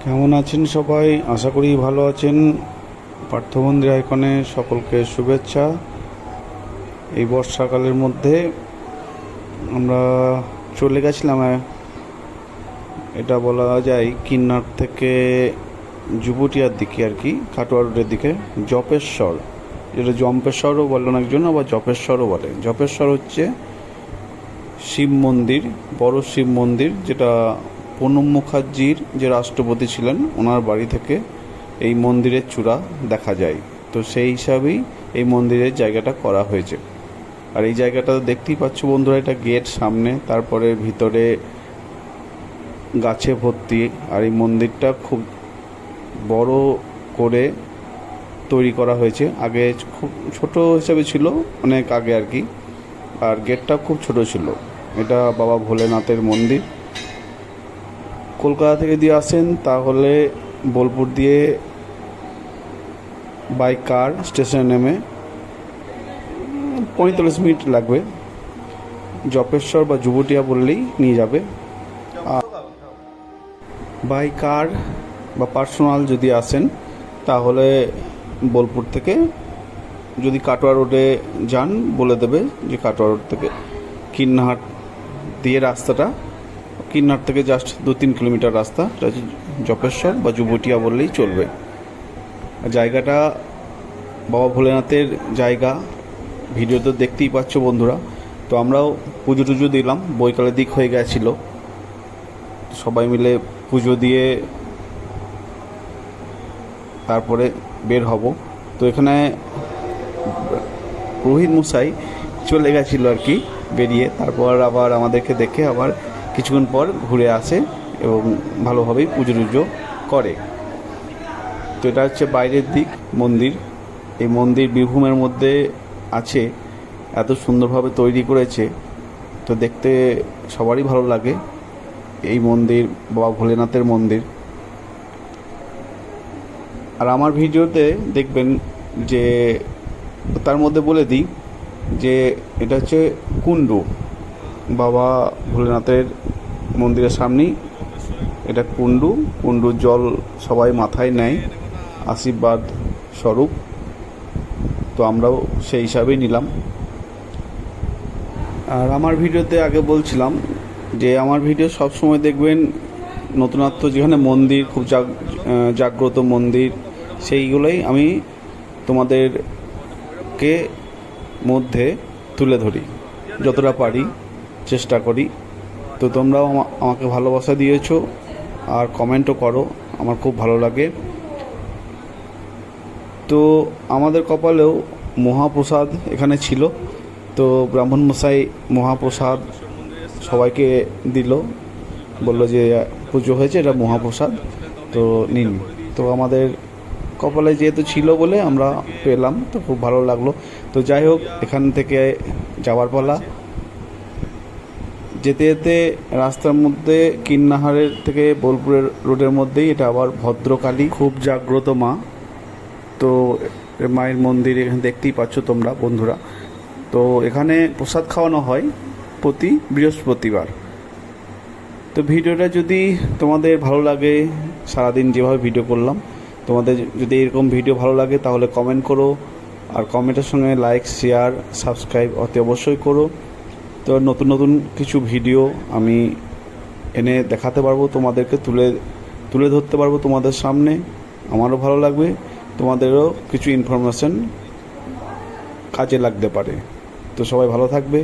কেমন আছেন সবাই? আশা করি ভালো আছেন। পার্থমন্দির আইকনে সকলকে শুভেচ্ছা। এই বর্ষাকালের মধ্যে আমরা চলে গেছিলাম, এটা বলা যায় কিন্নার থেকে যুবটিয়ার দিকে আর কি, কাটোয়া রোডের দিকে জপেশ্বর, যেটা জম্পেশ্বরও বলেন একজন, আবার জপেশ্বরও বলে। জপেশ্বর হচ্ছে শিব মন্দির, বড় শিব মন্দির, যেটা প্রণব মুখার্জির যে রাষ্ট্রপতি ছিলেন ওনার বাড়ি থেকে এই মন্দিরের চূড়া দেখা যায়। তো সেই হিসাবেই এই মন্দিরের জায়গাটা করা হয়েছে। আর এই জায়গাটা দেখতেই পাচ্ছ বন্ধুরা, এটা গেট সামনে, তারপরে ভিতরে গাছে ভর্তি। আর এই মন্দিরটা খুব বড় করে তৈরি করা হয়েছে। আগে খুব ছোট হিসাবে ছিল, অনেক আগে আর কি। আর গেটটা খুব ছোট ছিল। এটা বাবা ভোলেনাথের মন্দির। কলকাতা থেকে দিয়ে আসেন তাহলে বোলপুর দিয়ে বাই কার স্টেশনে নেমে 45 মিনিট লাগবে। জপেশ্বর বা যুবটিয়া বললেই নিয়ে যাবে। আর বাই কার বা পার্সোনাল যদি আসেন তাহলে বোলপুর থেকে, যদি কাটোয়া রোডে যান বলে দেবে যে কাটোয়া রোড থেকে কিন্নাহাট দিয়ে রাস্তাটা, কিন্নার থেকে জাস্ট 2-3 কিলোমিটার রাস্তা, জপেশ্বর বা যুবটিয়া বললেই চলবে। জায়গাটা বাবা ভোলেনাথের জায়গা, ভিডিও তো দেখতেই পাচ্ছ বন্ধুরা। তো আমরাও পুজো টুজো দিলাম, বৈকালের দিক হয়ে গেছিল, সবাই মিলে পুজো দিয়ে তারপরে বের হব। তো এখানে পুরোহিত মশাই চলে গেছিলো আর কি বেরিয়ে, তারপর আবার আমাদেরকে দেখে আবার কিছুক্ষণ পর ঘুরে আসে এবং ভালোভাবেই পুজো টুজো করে। তো এটা হচ্ছে বাইরের দিক মন্দির। এই মন্দির বীরভূমের মধ্যে আছে, এত সুন্দরভাবে তৈরি করেছে, তো দেখতে সবারই ভালো লাগে। এই মন্দির বাবা ভোলেনাথের মন্দির। আর আমার ভিডিওতে দেখবেন যে তার মধ্যে বলে দিই যে এটা হচ্ছে কুণ্ডু, বাবা ভোলেনাথের মন্দিরের সামনেই এটা কুণ্ডুর জল সবাই মাথায় নেয় আশীর্বাদ স্বরূপ। তো আমরাও সেই হিসাবেই নিলাম। আর আমার ভিডিওতে আগে বলছিলাম যে আমার ভিডিও সব সময় দেখবেন নতুনত্ব, যেখানে মন্দির খুব জাগ্রত মন্দির, সেইগুলোই আমি তোমাদেরকে মধ্যে তুলে ধরি, যতটা পারি চেষ্টা করি। তো তোমরাও আমাকে ভালোবাসা দিয়েছো আর কমেন্টও করো, আমার খুব ভালো লাগে। তো আমাদের কপালেও মহাপ্রসাদ এখানে ছিল, তো ব্রাহ্মণ মশাই মহাপ্রসাদ সবাইকে দিল, বললো যে পুজো হয়েছে, এটা মহাপ্রসাদ, তো নিন। তো আমাদের কপালে যেহেতু ছিল বলে আমরা পেলাম, তো খুব ভালো লাগলো। তো যাই হোক, এখান থেকে যাওয়ার পালা। যেতে যেতে রাস্তার মধ্যে কিন্নাহারের থেকে বোলপুরের রোডের মধ্যেই এটা আবার ভদ্রকালী, খুব জাগ্রত মা। তো মায়ের মন্দির এখানে দেখতেই পাচ্ছ তোমরা বন্ধুরা। তো এখানে প্রসাদ খাওয়ানো হয় প্রতি বৃহস্পতিবার। তো ভিডিওটা যদি তোমাদের ভালো লাগে, সারাদিন যেভাবে ভিডিও করলাম, তোমাদের যদি এরকম ভিডিও ভালো লাগে তাহলে কমেন্ট করো, আর কমেন্টের সঙ্গে লাইক, শেয়ার, সাবস্ক্রাইব অতি অবশ্যই করো। তো নতুন নতুন কিছু ভিডিও আমি এনে দেখাতে পারবো, তোমাদেরকে তুলে ধরতে পারবো তোমাদের সামনে। আমারও ভালো লাগবে, তোমাদেরও কিছু ইনফরমেশন কাজে লাগতে পারে। তো সবাই ভালো থাকবে।